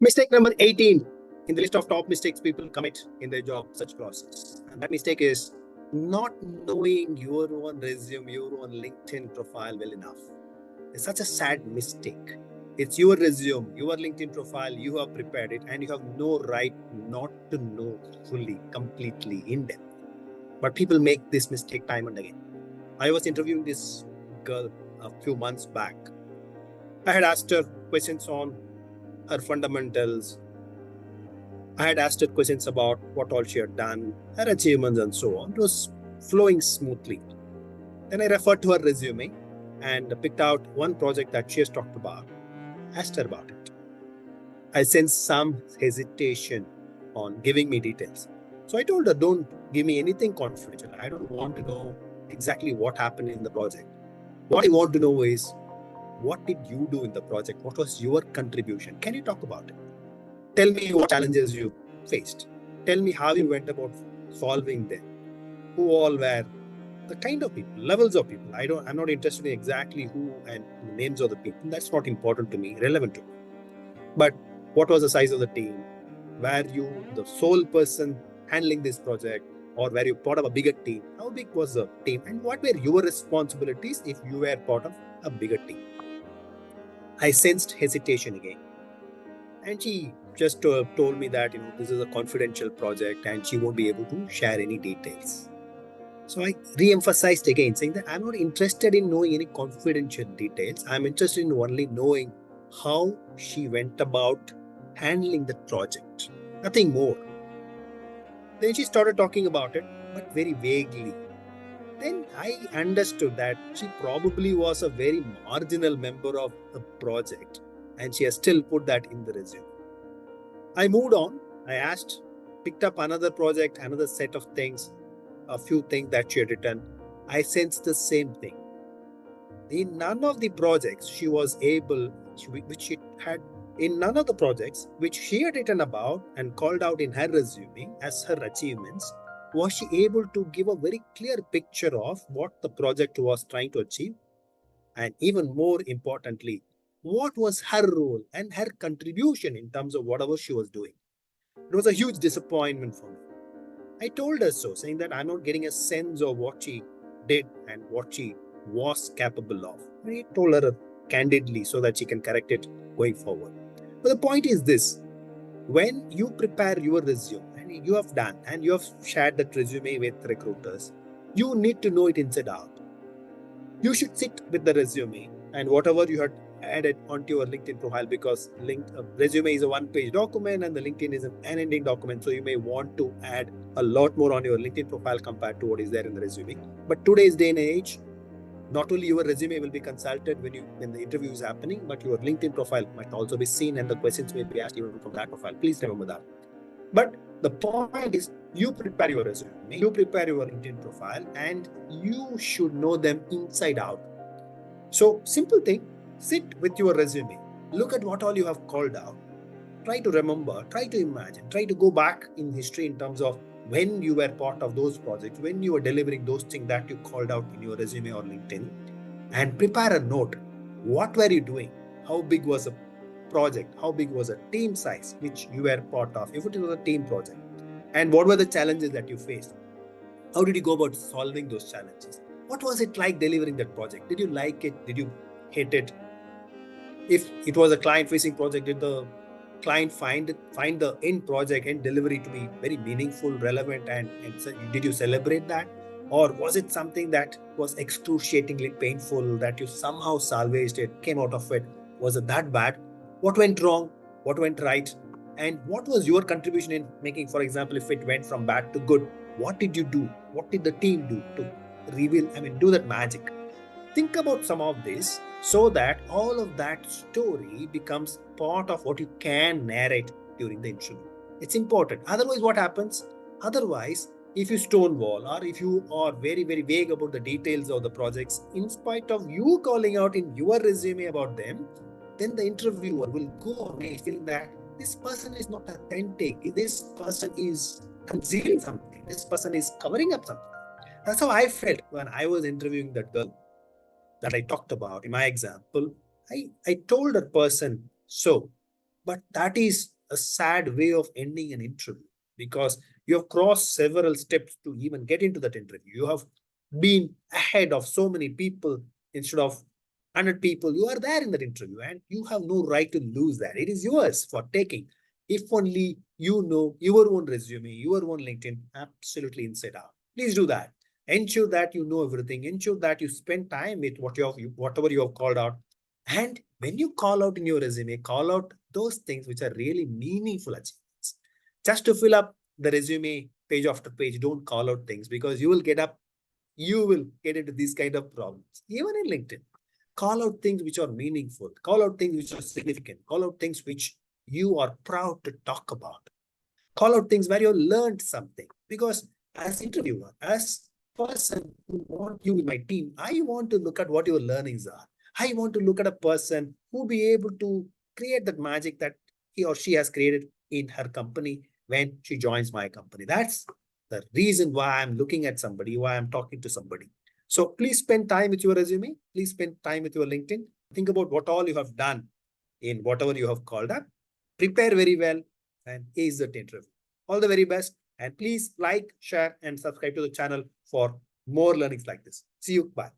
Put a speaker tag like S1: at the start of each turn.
S1: Mistake number 18 in the list of top mistakes people commit in their job search process. And that mistake is not knowing your own resume, your own LinkedIn profile well enough. It's such a sad mistake. It's your resume, your LinkedIn profile, you have prepared it, and you have no right not to know fully, completely, in depth. But people make this mistake time and again. I was interviewing this girl a few months back. I had asked her questions on her fundamentals. I had asked her questions about what all she had done, her achievements, and so on. It was flowing smoothly. Then I referred to her resume and picked out one project that she has talked about, asked her about it. I sensed some hesitation on giving me details. So I told her, don't give me anything confidential. I don't want to know exactly what happened in the project. What I want to know is, what did you do in the project? What was your contribution? Can you talk about it? Tell me what challenges you faced. Tell me how you went about solving them. Who all were the kind of people, levels of people. I'm not interested in exactly who and the names of the people. That's not important to me, relevant to me. But what was the size of the team? Were you the sole person handling this project, or were you part of a bigger team? How big was the team? And what were your responsibilities if you were part of a bigger team? I sensed hesitation again. And she just told me that, this is a confidential project and she won't be able to share any details. So I re-emphasized again, saying that I'm not interested in knowing any confidential details. I'm interested in only knowing how she went about handling the project. Nothing more. Then she started talking about it, but very vaguely. Then I understood that she probably was a very marginal member of the project, and she has still put that in the resume. I moved on. I picked up another project, another set of things, a few things that she had written. I sensed the same thing. In none of the projects she was able, in none of the projects which she had written about and called out in her resume as her achievements, was she able to give a very clear picture of what the project was trying to achieve, and even more importantly, what was her role and her contribution in terms of whatever she was doing. It was a huge disappointment for me. I told her so, saying that I'm not getting a sense of what she did and what she was capable of. I told her candidly so that she can correct it going forward. But the point is this: when you prepare your resume, and you have done, and you have shared that resume with recruiters, you need to know it inside out. You should sit with the resume and whatever you had added onto your LinkedIn profile, because resume is a one-page document and the LinkedIn is an unending document. So you may want to add a lot more on your LinkedIn profile compared to what is there in the resume. But today's day and age, not only your resume will be consulted when the interview is happening, but your LinkedIn profile might also be seen and the questions may be asked even from that profile. Please remember that. But the point is, you prepare your resume, you prepare your LinkedIn profile, and you should know them inside out. So, simple thing, sit with your resume, look at what all you have called out, try to remember, try to imagine, try to go back in history in terms of when you were part of those projects, when you were delivering those things that you called out in your resume or LinkedIn, and prepare a note. What were you doing? How big was the project? How big was the team size which you were part of, if it was a team project? And what were the challenges that you faced? How did you go about solving those challenges? What was it like delivering that project? Did you like it? Did you hate it? If it was a client-facing project, did the client find the end project and delivery to be very meaningful, relevant, and did you celebrate that? Or was it something that was excruciatingly painful that you somehow salvaged it, came out of it? Was it that bad? What went wrong? What went right? And what was your contribution in making, for example, if it went from bad to good, what did you do? What did the team do to do that magic? Think about some of this so that all of that story becomes part of what you can narrate during the interview. It's important. Otherwise, what happens? Otherwise, if you stonewall or if you are very, very vague about the details of the projects, in spite of you calling out in your resume about them, then the interviewer will go away feeling that this person is not authentic. This person is concealing something. This person is covering up something. That's how I felt when I was interviewing that girl that I talked about in my example. I told that person, so But that is a sad way of ending an interview because you have crossed several steps to even get into that interview. You have been ahead of so many people instead of 100 people. You are there in that interview and you have no right to lose that. It is yours for taking. If only you know your own resume, your own LinkedIn, absolutely inside out. Please do that. Ensure that you know everything. Ensure that you spend time with whatever you have called out. And when you call out in your resume, call out those things which are really meaningful achievements. Just to fill up the resume page after page, don't call out things because you will get into these kind of problems. Even in LinkedIn, call out things which are meaningful, call out things which are significant, call out things which you are proud to talk about. Call out things where you learned something. Because as interviewer, as person who want you in my team, I want to look at what your learnings are. I want to look at a person who be able to create that magic that he or she has created in her company when she joins my company. That's the reason why I'm looking at somebody, why I'm talking to somebody. So please spend time with your resume. Please spend time with your LinkedIn. Think about what all you have done in whatever you have called up. Prepare very well and ace that interview. All the very best. And please like, share, and subscribe to the channel for more learnings like this. See you. Bye.